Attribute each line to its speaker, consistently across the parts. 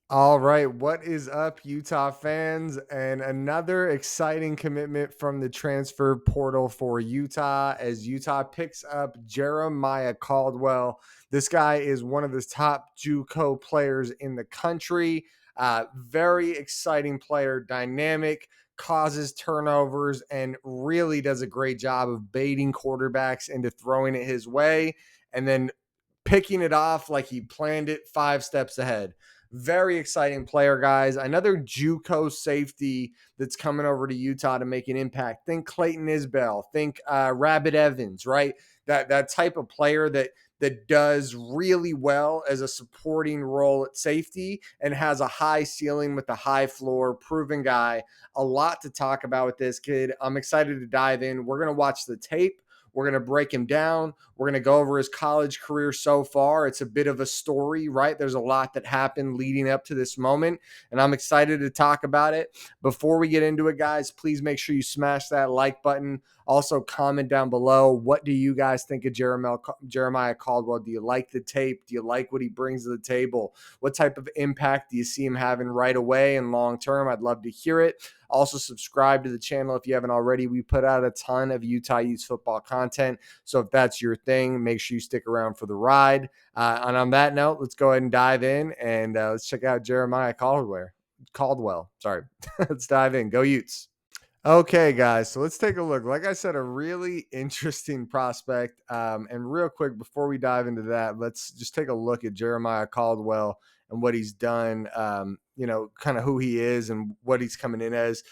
Speaker 1: All right, what is up, Utah fans? And another exciting commitment from the transfer portal for Utah as Utah picks up Jeremiah Caldwell. This guy is one of the top JUCO players in the country. Very exciting player, dynamic, causes turnovers, and really does a great job of baiting quarterbacks into throwing it his way and then picking it off like he planned it 5 steps ahead. Very exciting player, guys. Another JUCO safety that's coming over to Utah to make an impact. Think Clayton Isbell. Think Rabbit Evans. Right, that type of player that does really well as a supporting role at safety and has a high ceiling with a high floor. Proven guy. A lot to talk about with this kid. I'm excited to dive in. We're gonna watch the tape. We're going to break him down. We're going to go over his college career so far. It's a bit of a story, right? There's a lot that happened leading up to this moment, and I'm excited to talk about it. Before we get into it, guys, please make sure you smash that like button. Also, comment down below. What do you guys think of Jeremiah Caldwell? Do you like the tape? Do you like what he brings to the table? What type of impact do you see him having right away and long term? I'd love to hear it. Also, subscribe to the channel if you haven't already. We put out a ton of Utah Utes football content. So if that's your thing, make sure you stick around for the ride. And on that note, let's go ahead and dive in and let's check out Jeremiah Caldwell. Sorry. Let's dive in. Go Utes. Okay, guys, so let's take a look. Like I said, a really interesting prospect. And real quick, before we dive into that, let's just take a look at Jeremiah Caldwell and what he's done, kind of who he is and what he's coming in as.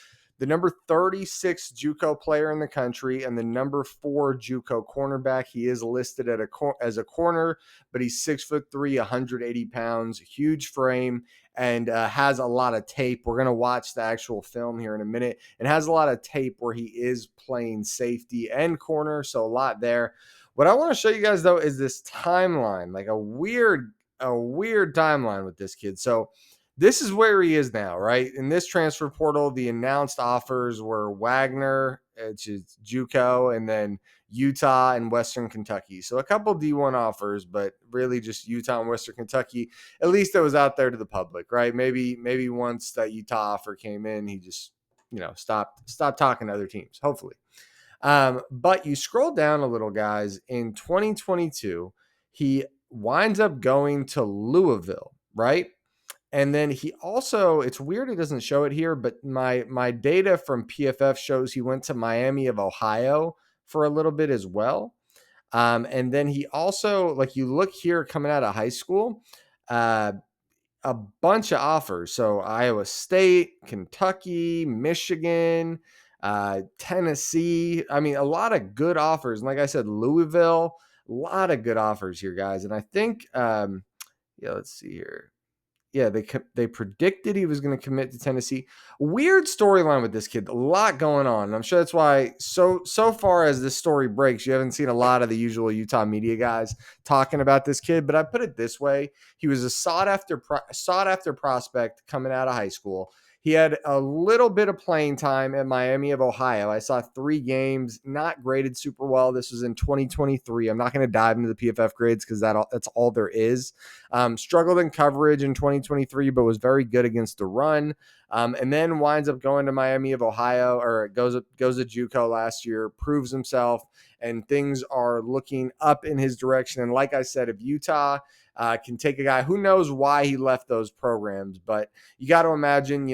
Speaker 1: The number 36 JUCO player in the country and the number 4 JUCO cornerback. He is listed as a corner, but he's 6'3", 180 pounds, huge frame, and has a lot of tape. We're going to watch the actual film here in a minute. It has a lot of tape where he is playing safety and corner, so a lot there. What I want to show you guys, though, is this timeline, like a weird timeline with this kid. So this is where he is now, right? In this transfer portal, the announced offers were Wagner, which is JUCO, and then Utah and Western Kentucky. So a couple D1 offers, but really just Utah and Western Kentucky. At least it was out there to the public, right? Maybe once that Utah offer came in, he just stopped talking to other teams. Hopefully, but you scroll down a little, guys. In 2022, he winds up going to Louisville, right? And then he also, it's weird it doesn't show it here, but my data from PFF shows he went to Miami of Ohio for a little bit as well. And then he also, like you look here coming out of high school, uh, a bunch of offers. So Iowa State, Kentucky, Michigan, Tennessee. I mean, a lot of good offers. And like I said, Louisville, a lot of good offers here, guys. And I think, let's see here. Yeah, they predicted he was going to commit to Tennessee. Weird storyline with this kid. A lot going on. And I'm sure that's why so far as this story breaks, you haven't seen a lot of the usual Utah media guys talking about this kid. But I put it this way: he was a sought after prospect coming out of high school. He had a little bit of playing time at Miami of Ohio. I saw 3 games, not graded super well. This was in 2023. I'm not going to dive into the PFF grades because that's all there is. Struggled in coverage in 2023, but was very good against the run. And then winds up going to Miami of Ohio, or goes to JUCO last year, proves himself, and things are looking up in his direction. And like I said, if Utah can take a guy, who knows why he left those programs, but you got to imagine,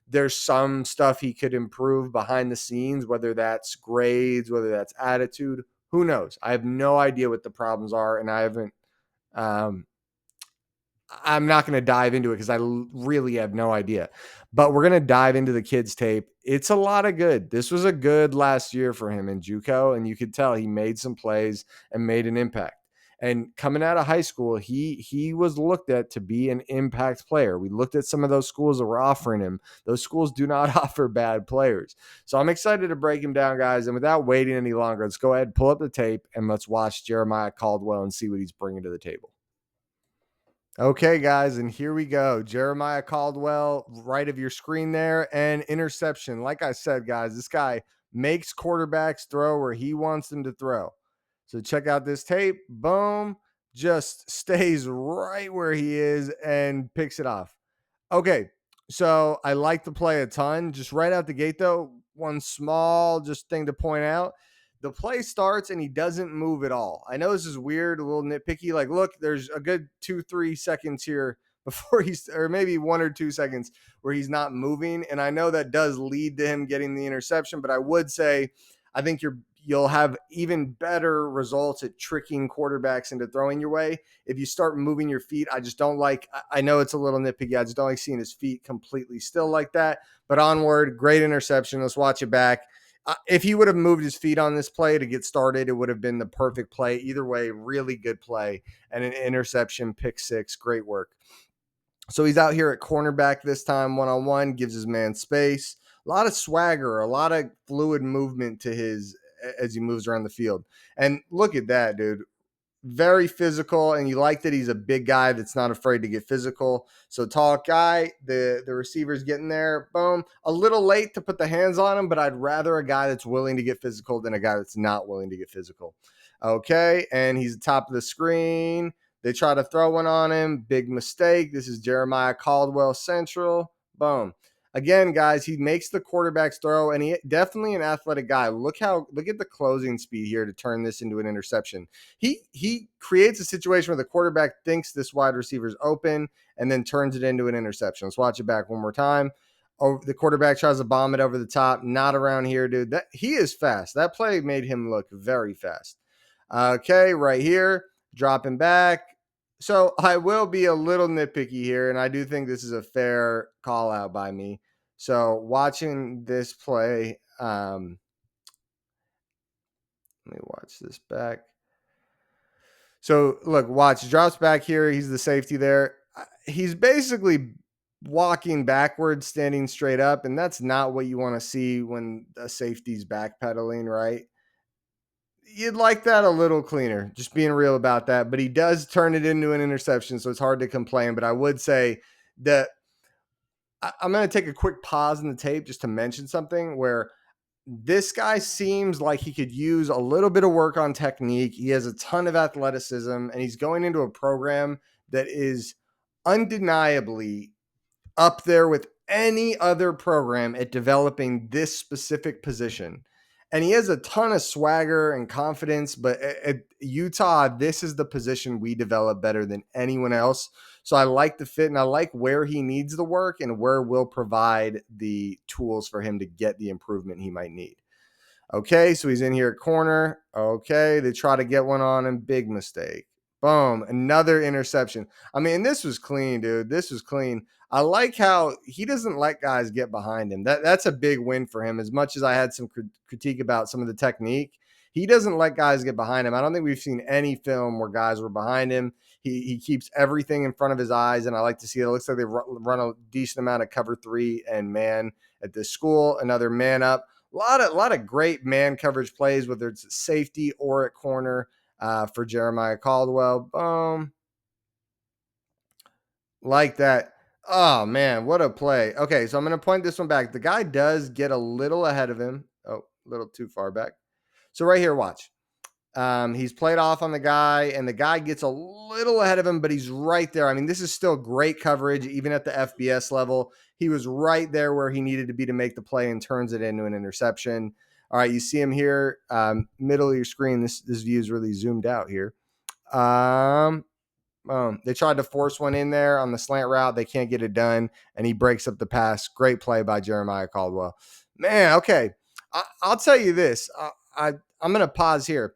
Speaker 1: there's some stuff he could improve behind the scenes, whether that's grades, whether that's attitude. Who knows? I have no idea what the problems are, and um, I'm not going to dive into it because I really have no idea. But we're going to dive into the kid's tape. It's a lot of good. This was a good last year for him in JUCO, and you could tell he made some plays and made an impact. And coming out of high school, he was looked at to be an impact player. We looked at some of those schools that were offering him. Those schools do not offer bad players. So I'm excited to break him down, guys. And without waiting any longer, let's go ahead, pull up the tape, and let's watch Jeremiah Caldwell and see what he's bringing to the table. Okay, guys, and here we go. Jeremiah Caldwell, right of your screen there, and interception. Like I said, guys, this guy makes quarterbacks throw where he wants them to throw. So check out this tape. Boom, just stays right where he is and picks it off. Okay, so I like the play a ton. Just right out the gate, though, one small just thing to point out: the play starts and he doesn't move at all. I know this is weird, a little nitpicky. Like, look, there's a good 2-3 seconds here before he's, or maybe 1 or 2 seconds where he's not moving, and I know that does lead to him getting the interception. But I would say, I think you'll have even better results at tricking quarterbacks into throwing your way if you start moving your feet. I just don't like, I know it's a little nitpicky. I just don't like seeing his feet completely still like that. But onward, great interception. Let's watch it back. If he would have moved his feet on this play to get started, it would have been the perfect play. Either way, really good play and an interception, pick six. Great work. So he's out here at cornerback this time, one on one, gives his man space. A lot of swagger, a lot of fluid movement to his as he moves around the field. And look at that, dude, very physical, and you like that he's a big guy that's not afraid to get physical. So tall guy, the receiver's getting there, boom. A little late to put the hands on him, but I'd rather a guy that's willing to get physical than a guy that's not willing to get physical. Okay, and he's top of the screen. They try to throw one on him. Big mistake. This is Jeremiah Caldwell Central. Boom. Again, guys, he makes the quarterback's throw, and he definitely an athletic guy. Look at the closing speed here to turn this into an interception. He creates a situation where the quarterback thinks this wide receiver is open and then turns it into an interception. Let's watch it back one more time. Oh, the quarterback tries to bomb it over the top. Not around here, dude. That he is fast. That play made him look very fast. Okay, right here, dropping back. So I will be a little nitpicky here, and I do think this is a fair call out by me. So watching this play, let me watch this back. So look, watch, drops back here. He's the safety there. He's basically walking backwards, standing straight up, and that's not what you want to see when a safety's backpedaling, right? You'd like that a little cleaner, just being real about that. But he does turn it into an interception, so it's hard to complain. But I would say that I'm going to take a quick pause in the tape just to mention something where this guy seems like he could use a little bit of work on technique. He has a ton of athleticism, and he's going into a program that is undeniably up there with any other program at developing this specific position. And he has a ton of swagger and confidence, but at Utah, this is the position we develop better than anyone else. So I like the fit, and I like where he needs the work and where we'll provide the tools for him to get the improvement he might need. Okay, so he's in here at corner. Okay, they try to get one on him. Big mistake. Boom, another interception. I mean, this was clean, dude. This was clean. I like how he doesn't let guys get behind him. That's a big win for him. As much as I had some critique about some of the technique, he doesn't let guys get behind him. I don't think we've seen any film where guys were behind him. He keeps everything in front of his eyes, and I like to see it. It looks like they run a decent amount of cover 3 and man at this school. Another man up. A lot of great man coverage plays, whether it's safety or at corner for Jeremiah Caldwell. Boom. Like that. Oh, man, what a play. Okay, so I'm going to point this one back. The guy does get a little ahead of him. Oh, a little too far back. So right here, watch. He's played off on the guy, and the guy gets a little ahead of him, but he's right there. I mean, this is still great coverage, even at the FBS level. He was right there where he needed to be to make the play and turns it into an interception. All right, you see him here, middle of your screen. This view is really zoomed out here. They tried to force one in there on the slant route. They can't get it done, and he breaks up the pass. Great play by Jeremiah Caldwell. Man, okay. I'll tell you this. I'm going to pause here.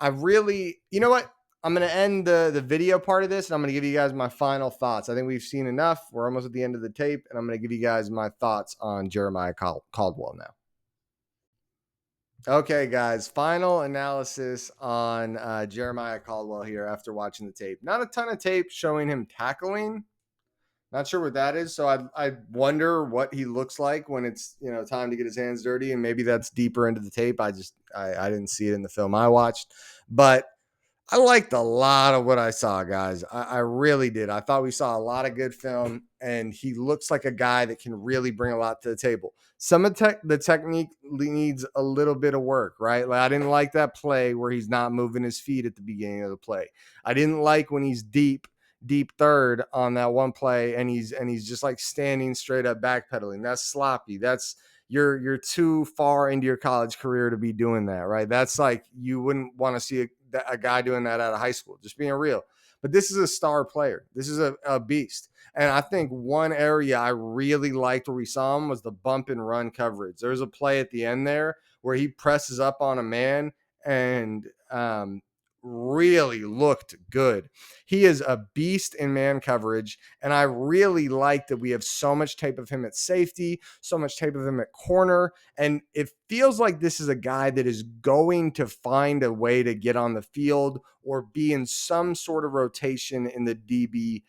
Speaker 1: I really, you know what? I'm going to end the video part of this, and I'm going to give you guys my final thoughts. I think we've seen enough. We're almost at the end of the tape, and I'm going to give you guys my thoughts on Jeremiah Caldwell now. Okay, guys, final analysis on Jeremiah Caldwell here after watching the tape. Not a ton of tape showing him tackling. Not sure what that is. So I wonder what he looks like when it's, time to get his hands dirty, and maybe that's deeper into the tape. I didn't see it in the film I watched, but I liked a lot of what I saw, guys. I really did. I thought we saw a lot of good film, and he looks like a guy that can really bring a lot to the table. Some of the technique needs a little bit of work, right? Like, I didn't like that play where he's not moving his feet at the beginning of the play. I didn't like when he's deep deep third on that one play, and he's just like standing straight up backpedaling. That's sloppy. That's you're too far into your college career to be doing that, right? That's like you wouldn't want to see a guy doing that out of high school, just being real. But this is a star player. This is a beast. And I think one area I really liked where we saw him was the bump and run coverage. There's a play at the end there where he presses up on a man and really looked good. He is a beast in man coverage, and I really like that we have so much tape of him at safety, so much tape of him at corner, and it feels like this is a guy that is going to find a way to get on the field or be in some sort of rotation in the DB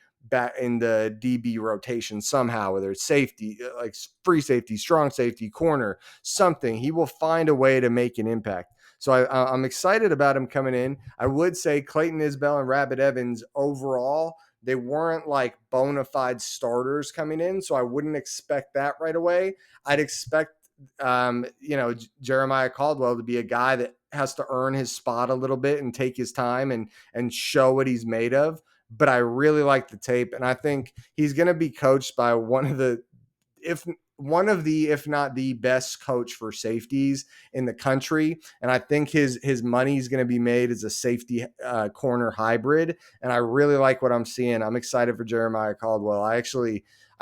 Speaker 1: rotation somehow, whether it's safety, like free safety, strong safety, corner, something. He will find a way to make an impact. So I'm excited about him coming in. I would say Clayton Isbell and Rabbit Evans overall, they weren't like bona fide starters coming in. So I wouldn't expect that right away. I'd expect, Jeremiah Caldwell to be a guy that has to earn his spot a little bit and take his time and show what he's made of. But I really like the tape, and I think he's going to be coached by if not the best coach for safeties in the country. And I think his money is going to be made as a safety corner hybrid. And I really like what I'm seeing. I'm excited for Jeremiah Caldwell. I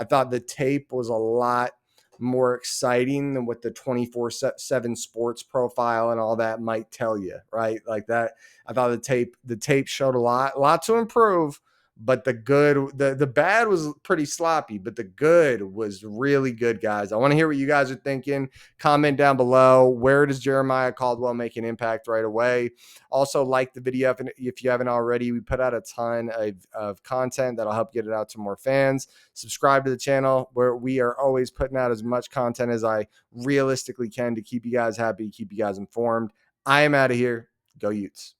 Speaker 1: thought the tape was a lot more exciting than what the 24/7 sports profile and all that might tell you, right? Like that. I thought the tape showed a lot to improve, but the bad was pretty sloppy, but the good was really good, guys. I want to hear what you guys are thinking. Comment down below. Where does Jeremiah Caldwell make an impact right away? Also, like the video if you haven't already. We put out a ton of content that'll help get it out to more fans. Subscribe to the channel, where we are always putting out as much content as I realistically can to keep you guys happy, keep you guys informed. I am out of here. Go Utes.